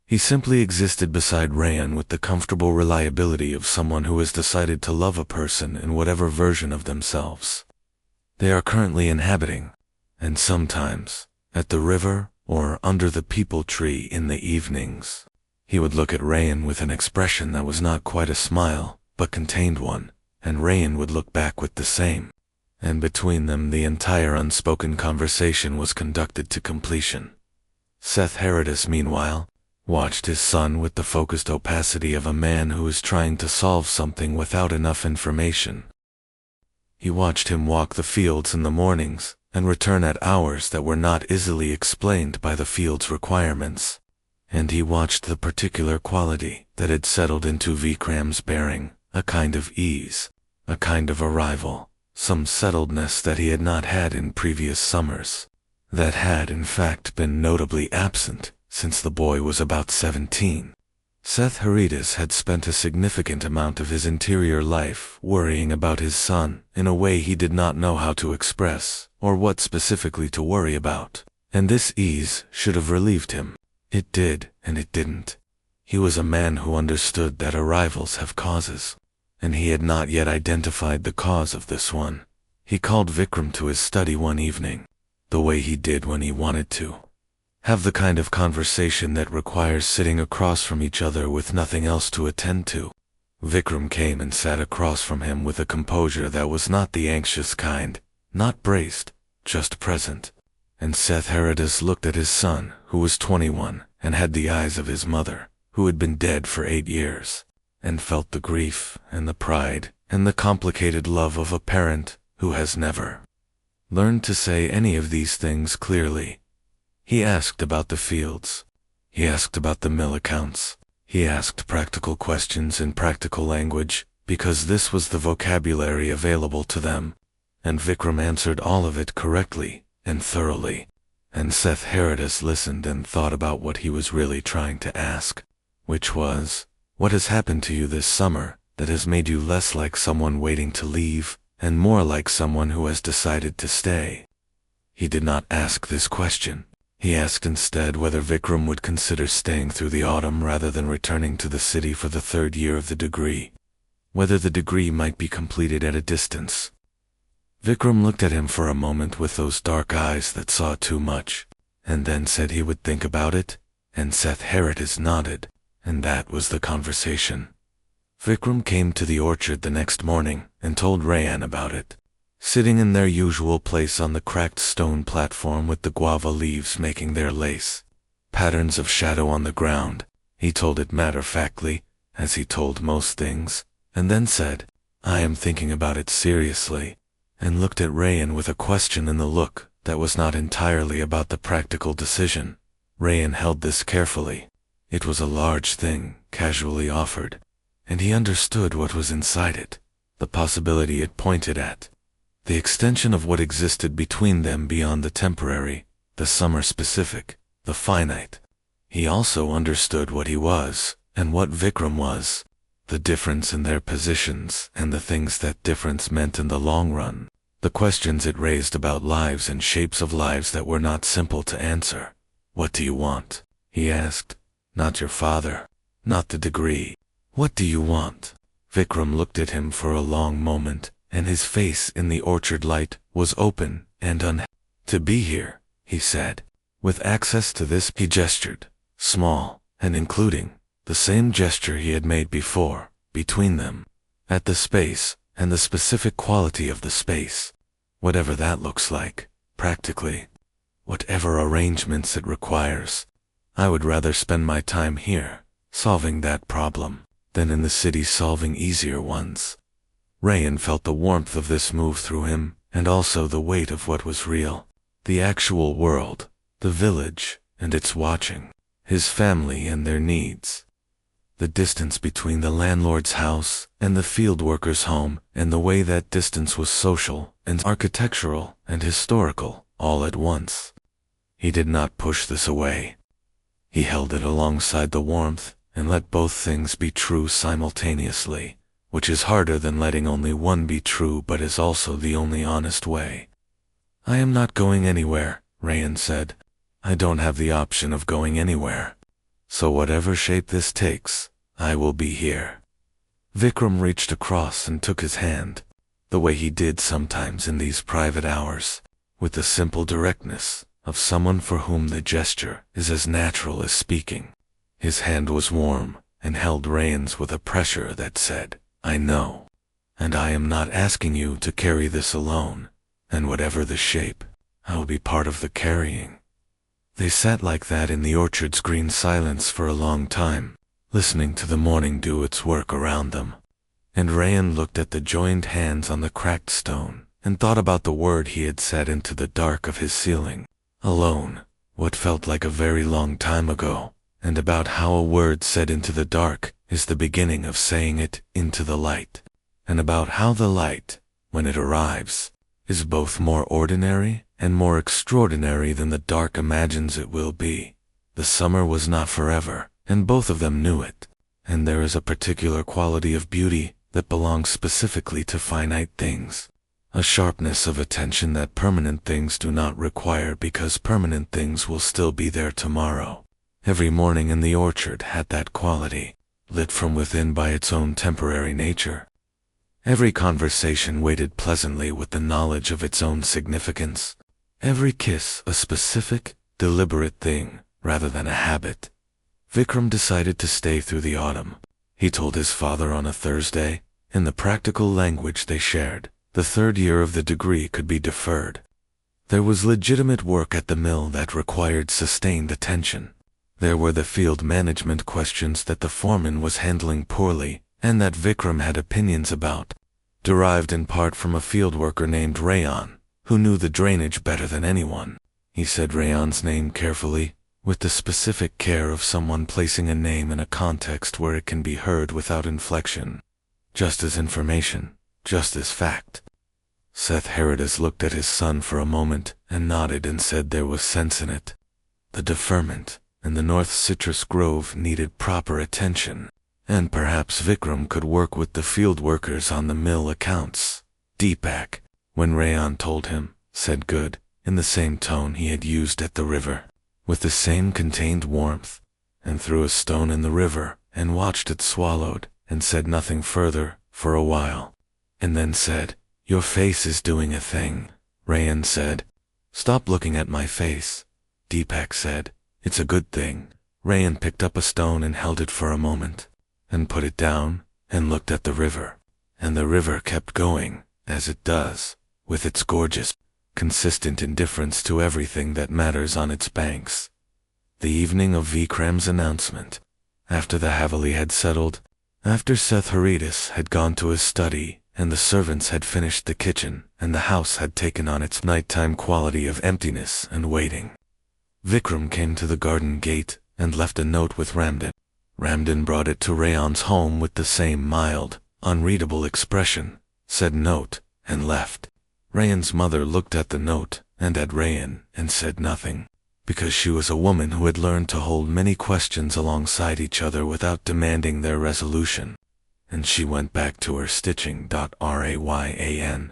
Speaker 1: He simply existed beside Rayan with the comfortable reliability of someone who has decided to love a person in whatever version of themselves they are currently inhabiting. And sometimes, at the river or under the peepal tree in the evenings, he would look at Rayan with an expression that was not quite a smile, but contained one, and Rayan would look back with the same. And between them the entire unspoken conversation was conducted to completion. Seth Herodis, meanwhile, watched his son with the focused opacity of a man who is trying to solve something without enough information. He watched him walk the fields in the mornings and return at hours that were not easily explained by the field's requirements. And he watched the particular quality that had settled into Vikram's bearing, a kind of ease, a kind of arrival, some settledness that he had not had in previous summers, that had in fact been notably absent since the boy was about 17. Seth Herodis had spent a significant amount of his interior life worrying about his son in a way he did not know how to express or what specifically to worry about, and this ease should have relieved him. It did, and it didn't. He was a man who understood that arrivals have causes, and he had not yet identified the cause of this one. He called Vikram to his study one evening, the way he did when he wanted to. Have the kind of conversation that requires sitting across from each other with nothing else to attend to. Vikram came and sat across from him with a composure that was not the anxious kind, not braced, just present. And Seth Herodis looked at his son, who was 21, and had the eyes of his mother, who had been dead for 8 years, and felt the grief and the pride and the complicated love of a parent who has never learned to say any of these things clearly. He asked about the fields. He asked about the mill accounts. He asked practical questions in practical language, because this was the vocabulary available to them, and Vikram answered all of it correctly and thoroughly. And Seth Herodis listened and thought about what he was really trying to ask, which was, what has happened to you this summer that has made you less like someone waiting to leave and more like someone who has decided to stay? He did not ask this question. He asked instead whether Vikram would consider staying through the autumn rather than returning to the city for the 3rd year of the degree, whether the degree might be completed at a distance. Vikram looked at him for a moment with those dark eyes that saw too much, and then said he would think about it, and Seth Herodis nodded, and that was the conversation. Vikram came to the orchard the next morning and told Rayan about it. Sitting in their usual place on the cracked stone platform with the guava leaves making their lace patterns of shadow on the ground, he told it matter-of-factly, as he told most things, and then said, "I am thinking about it seriously," and looked at Rayan with a question in the look that was not entirely about the practical decision. Rayan held this carefully. It was a large thing, casually offered, and he understood what was inside it, the possibility it pointed at, the extension of what existed between them beyond the temporary, the summer-specific, the finite. He also understood what he was, and what Vikram was, the difference in their positions and the things that difference meant in the long run, the questions it raised about lives and shapes of lives that were not simple to answer. "What do you want?" he asked. "Not your father, not the degree. What do you want?" Vikram looked at him for a long moment, and his face in the orchard light was open and "To be here," he said. With access to this, he gestured, small and including, the same gesture he had made before, between them, at the space and the specific quality of the space, whatever that looks like, practically, whatever arrangements it requires. I would rather spend my time here, solving that problem, than in the city solving easier ones. Rayan felt the warmth of this move through him, and also the weight of what was real, the actual world, the village and its watching, his family and their needs. The distance between the landlord's house and the field worker's home, and the way that distance was social and architectural and historical all at once. He did not push this away. He held it alongside the warmth and let both things be true simultaneously, which is harder than letting only one be true but is also the only honest way. "I am not going anywhere," Rayan said. "I don't have the option of going anywhere. So whatever shape this takes, I will be here." Vikram reached across and took his hand, the way he did sometimes in these private hours, with the simple directness of someone for whom the gesture is as natural as speaking. His hand was warm and held Rayan's with a pressure that said, "I know. and I am not asking you to carry this alone, and whatever the shape, I will be part of the carrying." They sat like that in the orchard's green silence for a long time, listening to the morning do its work around them. And Rayan looked at the joined hands on the cracked stone, and thought about the word he had said into the dark of his ceiling, alone, what felt like a very long time ago, and about how a word said into the dark is the beginning of saying it into the light, and about how the light, when it arrives, is both more ordinary and more extraordinary than the dark imagines it will be. The summer was not forever, and both of them knew it, and there is a particular quality of beauty that belongs specifically to finite things, a sharpness of attention that permanent things do not require because permanent things will still be there tomorrow. Every morning in the orchard had that quality, lit from within by its own temporary nature. Every conversation weighted pleasantly with the knowledge of its own significance. Every kiss a specific, deliberate thing, rather than a habit. Vikram decided to stay through the autumn. He told his father on a Thursday, in the practical language they shared, the third year of the degree could be deferred. There was legitimate work at the mill that required sustained attention. There were the field management questions that the foreman was handling poorly, and that Vikram had opinions about, derived in part from a field worker named Rayan, who knew the drainage better than anyone. He said Rayan's name carefully, with the specific care of someone placing a name in a context where it can be heard without inflection. Just as information, just as fact. Seth Herodes looked at his son for a moment and nodded and said there was sense in it. The deferment and the North Citrus Grove needed proper attention, and perhaps Vikram could work with the field workers on the mill accounts. Deepak, when Rayan told him, said good, in the same tone he had used at the river, with the same contained warmth, and threw a stone in the river and watched it swallowed, and said nothing further for a while, and then said, "Your face is doing a thing." Rayan said, "Stop looking at my face." Deepak said, "It's a good thing." Rayan picked up a stone and held it for a moment, and put it down, and looked at the river. And the river kept going, as it does, with its gorgeous, consistent indifference to everything that matters on its banks. The evening of Vikram's announcement, after the Haveli had settled, after Seth Herodes had gone to his study, and the servants had finished the kitchen, and the house had taken on its nighttime quality of emptiness and waiting, Vikram came to the garden gate and left a note with Ramdan. Ramdan brought it to Rayan's home with the same mild, unreadable expression, said note, and left. Rayan's mother looked at the note and at Rayan and said nothing, because she was a woman who had learned to hold many questions alongside each other without demanding their resolution, and she went back to her stitching. Rayan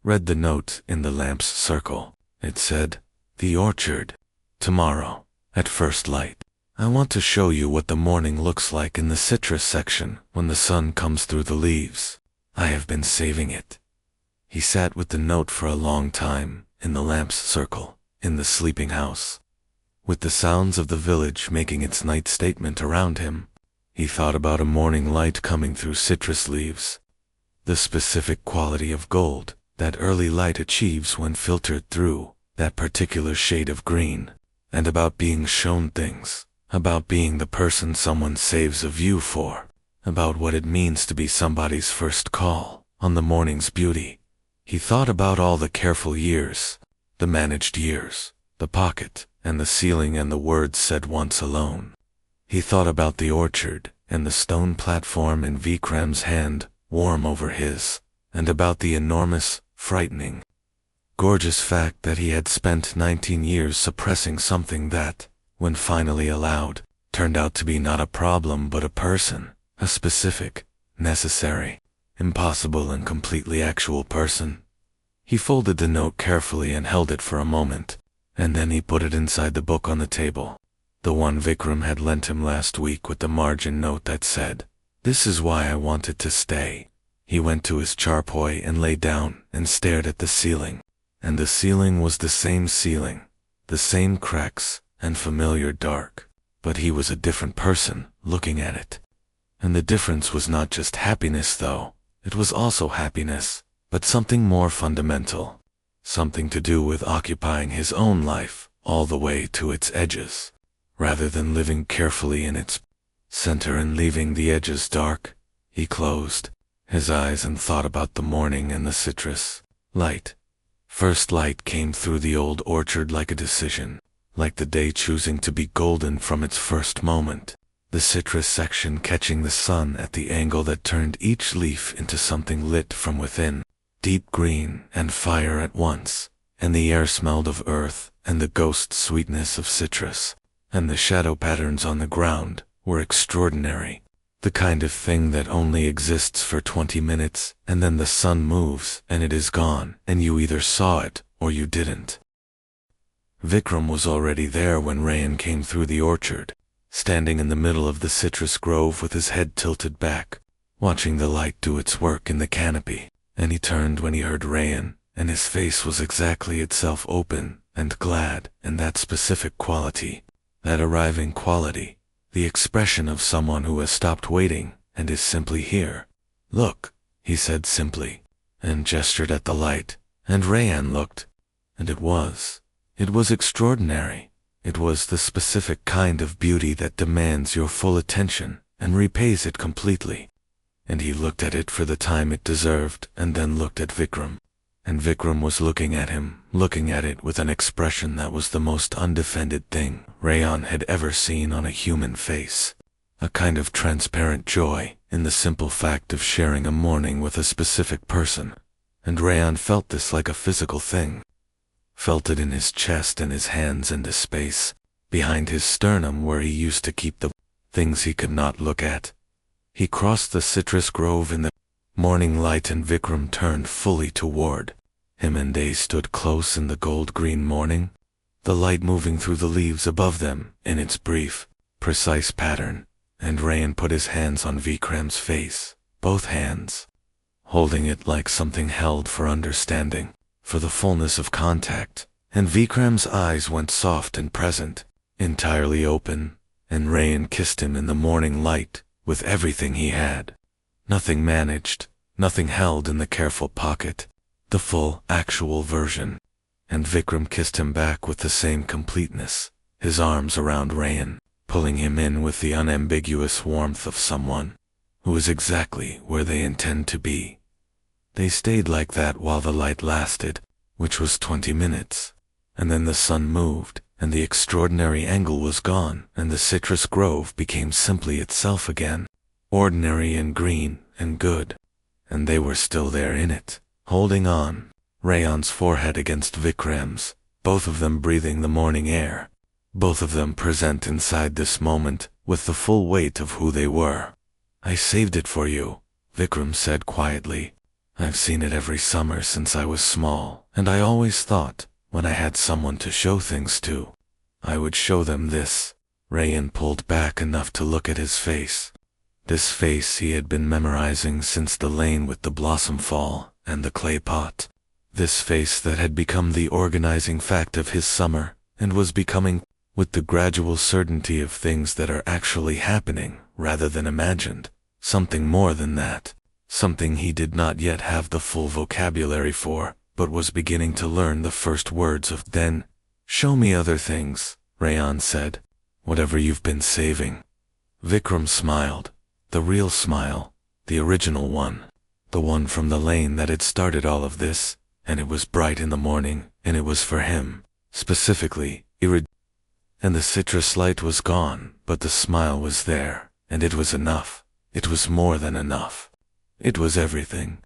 Speaker 1: read the note in the lamp's circle. It said, "The orchard. Tomorrow, at first light. I want to show you what the morning looks like in the citrus section when the sun comes through the leaves. I have been saving it." He sat with the note for a long time, in the lamp's circle, in the sleeping house. With the sounds of the village making its night statement around him, he thought about a morning light coming through citrus leaves. The specific quality of gold that early light achieves when filtered through that particular shade of green, and about being shown things, about being the person someone saves a view for, about what it means to be somebody's first call on the morning's beauty. He thought about all the careful years, the managed years, the pocket, and the ceiling and the words said once alone. He thought about the orchard, and the stone platform in Vikram's hand, warm over his, and about the enormous, frightening, gorgeous fact that he had spent 19 years suppressing something that, when finally allowed, turned out to be not a problem but a person, a specific, necessary, impossible and completely actual person. He folded the note carefully and held it for a moment, and then he put it inside the book on the table, the one Vikram had lent him last week with the margin note that said, "This is why I wanted to stay." He went to his charpoy and lay down and stared at the ceiling, and the ceiling was the same cracks and familiar dark, but he was a different person looking at it. And the difference was not just happiness though, It was also happiness, but something more fundamental. Something to do with occupying his own life all the way to its edges, rather than living carefully in its center and leaving the edges dark. He closed his eyes and thought about the morning and the citrus light. First light came through the old orchard like a decision, like the day choosing to be golden from its first moment. The citrus section catching the sun at the angle that turned each leaf into something lit from within, deep green and fire at once, and the air smelled of earth and the ghost sweetness of citrus, and the shadow patterns on the ground were extraordinary. The kind of thing that only exists for 20 minutes, and then the sun moves and it is gone, and you either saw it or you didn't. Vikram was already there when Rayan came through the orchard, standing in the middle of the citrus grove with his head tilted back, watching the light do its work in the canopy, and he turned when he heard Rayan, and his face was exactly itself, open and glad, and that specific quality, that arriving quality, the expression of someone who has stopped waiting and is simply here. "Look," he said simply, and gestured at the light, and Rayan looked, and it was extraordinary. It was the specific kind of beauty that demands your full attention and repays it completely. And he looked at it for the time it deserved, and then looked at Vikram. And Vikram was looking at him, looking at it with an expression that was the most undefended thing Rayan had ever seen on a human face. A kind of transparent joy in the simple fact of sharing a morning with a specific person. And Rayan felt this like a physical thing. Felt it in his chest and his hands and the space behind his sternum where he used to keep the things he could not look at. He crossed the citrus grove in the morning light, and Vikram turned fully toward him, and they stood close in the gold-green morning, the light moving through the leaves above them in its brief, precise pattern, and Rayan put his hands on Vikram's face, both hands, holding it like something held for understanding, for the fullness of contact, and Vikram's eyes went soft and present, entirely open, and Rayan kissed him in the morning light with everything he had. Nothing managed, nothing held in the careful pocket, the full, actual version. And Vikram kissed him back with the same completeness, his arms around Rayan, pulling him in with the unambiguous warmth of someone who is exactly where they intend to be. They stayed like that while the light lasted, which was 20 minutes, and then the sun moved, and the extraordinary angle was gone, and the citrus grove became simply itself again, ordinary and green and good, and they were still there in it, holding on, Rayan's forehead against Vikram's, both of them breathing the morning air, both of them present inside this moment with the full weight of who they were. "I saved it for you," Vikram said quietly. "I've seen it every summer since I was small, and I always thought, when I had someone to show things to, I would show them this." Rayan pulled back enough to look at his face. This face he had been memorizing since the lane with the blossom fall and the clay pot. This face that had become the organizing fact of his summer, and was becoming, with the gradual certainty of things that are actually happening rather than imagined, something more than that, something he did not yet have the full vocabulary for, but was beginning to learn the first words of. "Then, show me other things," Rayan said, "whatever you've been saving." Vikram smiled, the real smile, the original one, the one from the lane that had started all of this, and it was bright in the morning, and it was for him, specifically, and the citrus light was gone, but the smile was there, and it was enough. It was more than enough. It was everything.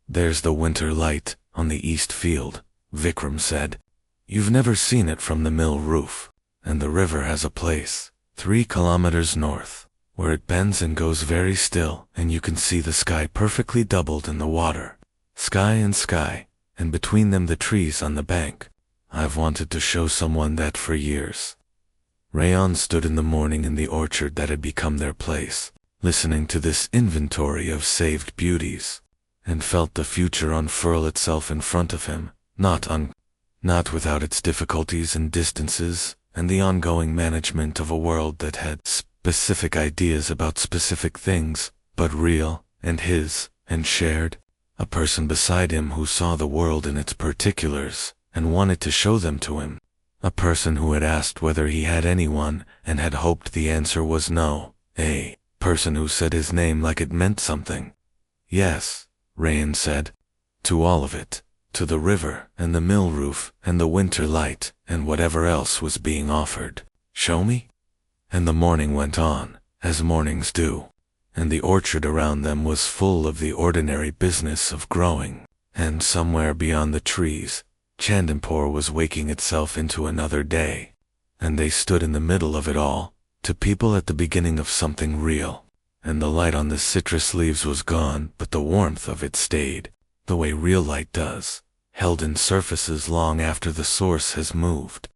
Speaker 1: "There's the winter light on the east field," Vikram said. "You've never seen it from the mill roof, and the river has a place, 3 kilometers north, where it bends and goes very still, and you can see the sky perfectly doubled in the water. Sky, and between them the trees on the bank. I've wanted to show someone that for years." Rayan stood in the morning in the orchard that had become their place, listening to this inventory of saved beauties, and felt the future unfurl itself in front of him, not without its difficulties and distances, and the ongoing management of a world that had specific ideas about specific things, but real, and his and shared, a person beside him who saw the world in its particulars and wanted to show them to him, a person who had asked whether he had anyone and had hoped the answer was no, a person who said his name like it meant something. Yes, Rayan said, to all of it, to the river and the mill roof and the winter light and whatever else was being offered. Show me? And the morning went on, as mornings do, and the orchard around them was full of the ordinary business of growing, and somewhere beyond the trees, Chandanpur was waking itself into another day, and they stood in the middle of it all, to people at the beginning of something real, and the light on the citrus leaves was gone, but the warmth of it stayed, the way real light does, held in surfaces long after the source has moved.